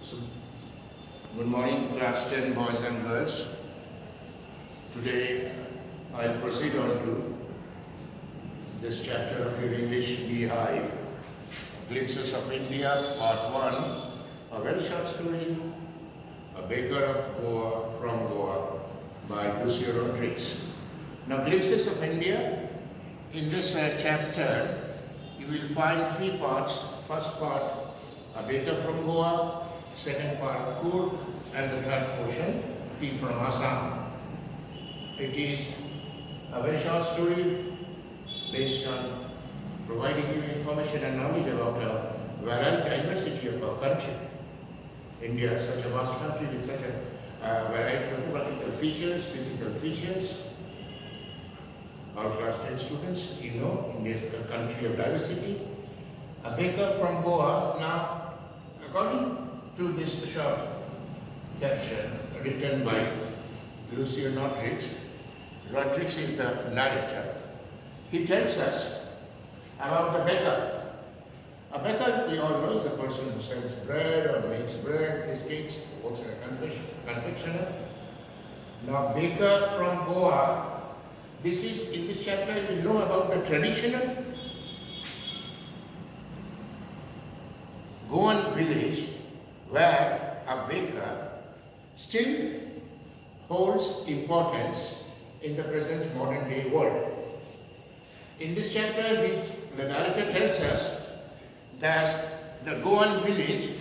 So, good morning, class 10 boys and girls. Today I'll proceed on to this chapter of your English Beehive, Glimpses of India, Part 1, a very short story, A Baker of Goa from Goa by Lucio Rodriguez. Now, Glimpses of India, in this chapter, you will find three parts. First part, A Baker from Goa, second part, Kurd, and the third portion, Tea from Assam. It is a very short story based on providing you information and knowledge about the varied diversity of our country. India is such a vast country with such a varied topographical features, physical features. Our class 10 students, you know, India is a country of diversity. A baker from Goa. Now, according to this short caption written by Lucio Rodriguez, Rodriguez is the narrator. He tells us about the baker. A baker, we all know, is a person who sells bread or makes bread, biscuits, works in a confectioner. Now, baker from Goa, this is, in this chapter, we know about the traditional Goan village where a baker still holds importance in the present modern day world. In this chapter, the narrator tells us that the Goan village,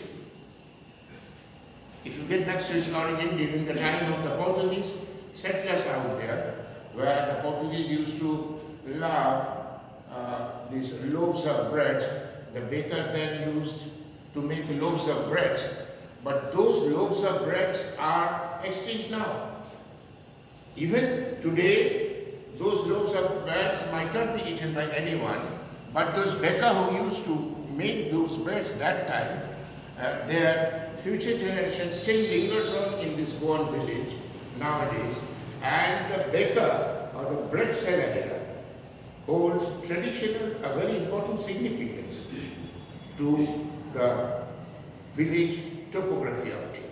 if you get back to its origin during the time of the Portuguese settlers out there, where the Portuguese used to love these loaves of bread, the baker then used to make loaves of bread, but those loaves of bread are extinct now. Even today, those loaves of bread might not be eaten by anyone, but those bakers who used to make those breads that time, their future generation still lingers on in this Goan village nowadays, and the baker or the bread seller here holds traditional, a very important significance to the village topography of it.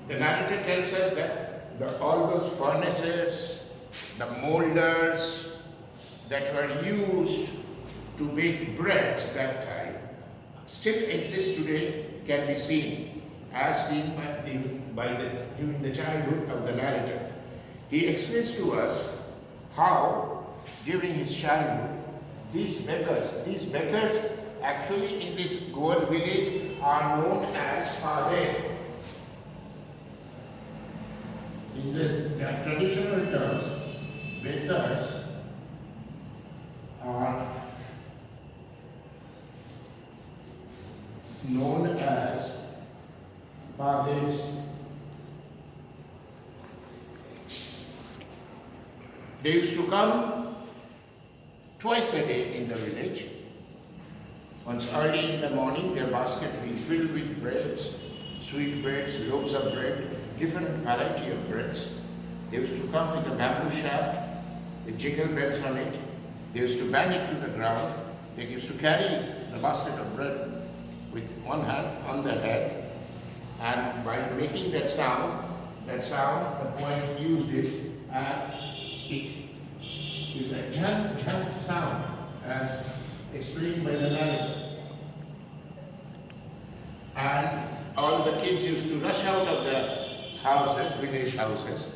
The narrator tells us that all those furnaces, the molders that were used to bake breads that time still exist today, can be seen, as seen during the childhood of the narrator. He explains to us how during his childhood these bakers actually in this Goan village are known as Fade. In this traditional terms, bakers are known as Fades. They used to come twice a day in the village. Once early in the morning, their basket will be filled with breads, sweet breads, loaves of bread, different variety of breads. They used to come with a bamboo shaft with jingle bells on it. They used to bang it to the ground. They used to carry the basket of bread with one hand on their head, and by making that sound, the poet used it, and it is a junk sound, as explained by the narrator. And all the kids used to rush out of the houses, village houses,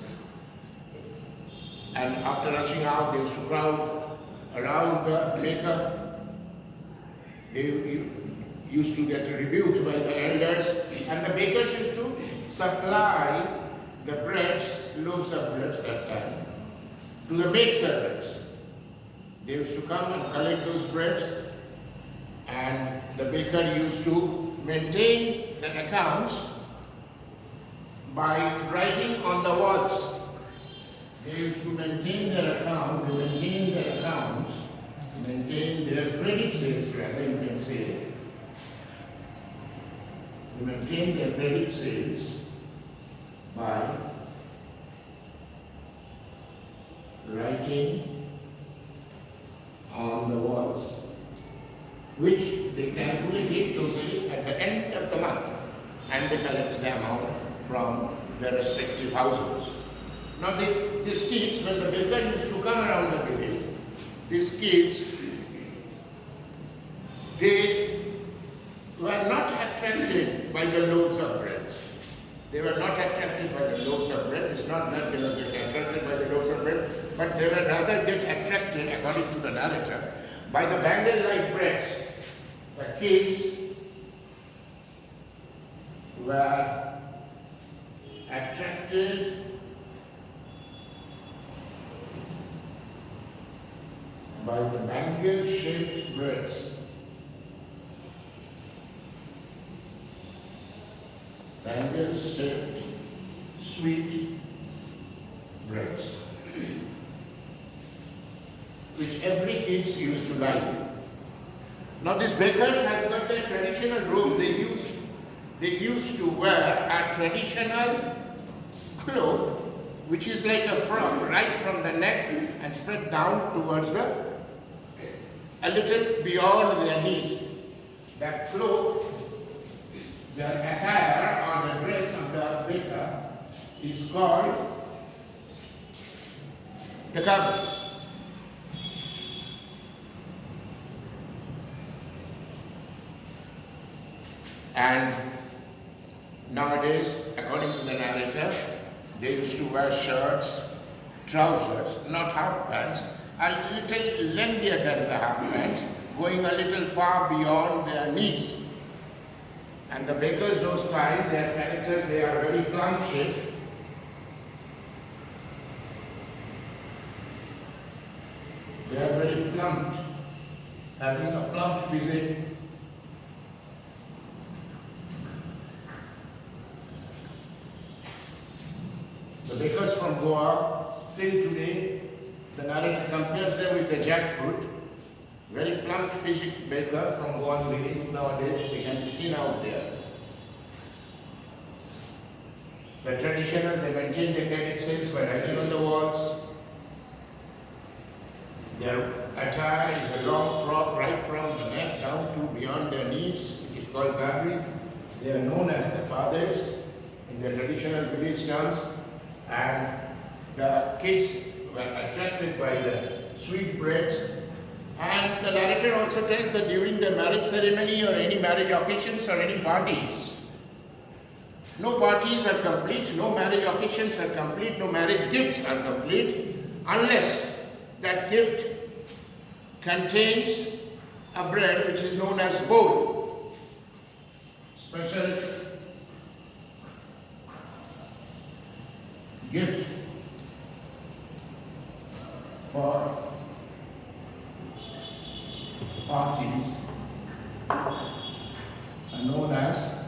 and after rushing out, they used to crowd around the baker. They used to get rebuked by the elders, and the bakers used to supply the breads, loaves of breads that time, to the maidservants. They used to come and collect those breads, and the baker used to maintain the accounts by writing on the walls. They used to maintain their account, maintain their credit sales, rather you can say. They maintain their credit sales by writing on the walls, which they calculated totally at the and they collect the amount from their respective households. Now these kids, when the baker used to come around the village, these kids, they were not attracted by the loaves of bread. They were not attracted by the loaves of bread. It's not that they were get attracted by the loaves of bread, but they were rather get attracted, according to the narrator, by the bangle-like breads. The kids were attracted by the bangle-shaped breads. Bangle-shaped sweet breads, which every kid used to like. Now these bakers have got their traditional robe. They used to wear a traditional cloth, which is like a frock, right from the neck and spread down towards a little beyond their knees. That cloth, the attire or the dress of the baker is called the garment. And nowadays, according to the narrator, they used to wear shirts, trousers, not half pants, a little lengthier than the half pants, going a little far beyond their knees. And the bakers those times, their characters, they are very plump shaped. They are very plump, having a plump physique. The bakers from Goa, still today, the narrator compares them with the jackfruit. Very plump physique baker from Goan village nowadays, they can be seen out there. The traditional, they maintain their credit sales by writing on the walls. Their attire is a long frock right from the neck down to beyond their knees, which is called gabri. They are known as the fathers in the traditional village towns, and the kids were attracted by the sweet breads. And the narrator also tells that during the marriage ceremony or any marriage occasions or any parties, no parties are complete, no marriage occasions are complete, no marriage gifts are complete unless that gift contains a bread which is known as bowl. Special gift for parties are known as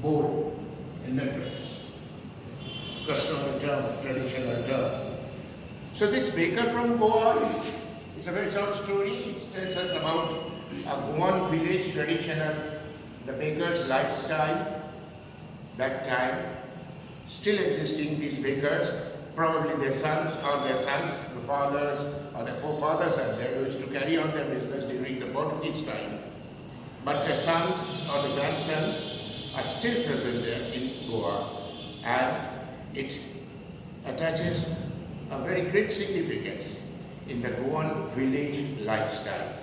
bowl in the customary term, traditional term. So this baker from Goa, it's a very short story. It tells us about a Goan village traditional, the baker's lifestyle, that time, still existing. These bakers, probably their sons, the fathers or their forefathers are there who used to carry on their business during the Portuguese time. But their sons or the grandsons are still present there in Goa, and it attaches a very great significance in the Goan village lifestyle.